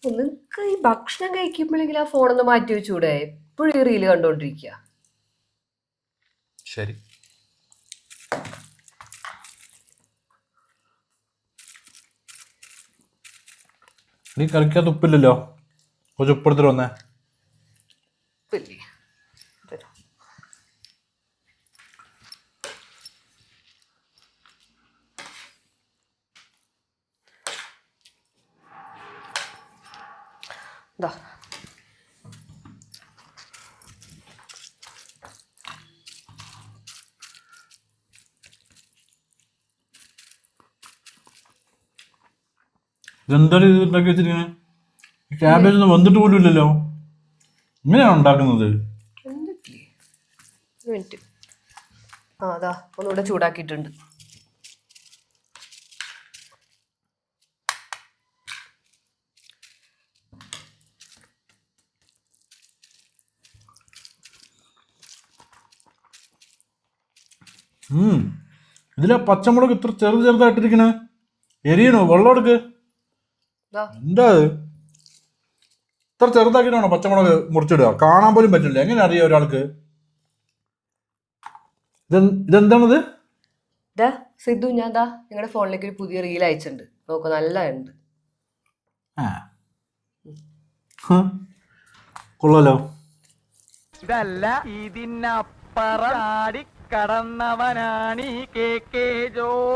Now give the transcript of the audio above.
നിങ്ങക്ക് ഈ ഭക്ഷണം കഴിക്കുമ്പോഴെങ്കിലും ആ ഫോണൊന്ന് മാറ്റി വെച്ചൂടെ? എപ്പോഴും ഈ റീല് കണ്ടോണ്ടിരിക്കുക. ശരി. നീ കളിക്കാത്ത ഉപ്പില്ലല്ലോ, കുറച്ച് ഉപ്പെടുത്തിട്ട് വന്നേ. ഉപ്പില്ലേ? തരാം. ദാ. ഇതെന്താണ് ഇത് ഉണ്ടാക്കി വെച്ചിരിക്കണേ? ക്യാബേജ് ഒന്നും വന്നിട്ട് പോലും ഇല്ലല്ലോ. ഇങ്ങനെയാണോ ഉണ്ടാക്കുന്നത്? എന്തൊക്കെ? ഒരു മിനിറ്റ്. ആ അതാ ഒന്നുകൂടെ ചൂടാക്കിയിട്ടുണ്ട്. ഇതിലെ പച്ചമുളക് ഇത്ര ചെറുതായിട്ടിരിക്കണേ. എരിയണോ? വെള്ളം എടുക്ക്. ദാ. എന്താ ഇത്? ഇത്ര ചെറുതാക്കിയിട്ടാണോ പച്ചമുളക് മുറിച്ചിടുക? കാണാൻ പോലും പറ്റില്ല. എങ്ങനെ അറിയാം ഒരാൾക്ക്? ഇതെന്താണിത്? ദാ സിദ്ധു, ഞാൻ ദാ നിങ്ങളുടെ ഫോണിലേക്ക് ഒരു പുതിയ റീൽ അയച്ചിട്ടുണ്ട്. നോക്കൂ, നല്ല ഉണ്ട്. കൊള്ളാലോ. ഇതല്ല ഇതിനപ്പുറം കടന്നവനാണ് ഈ കെ ജോസ്.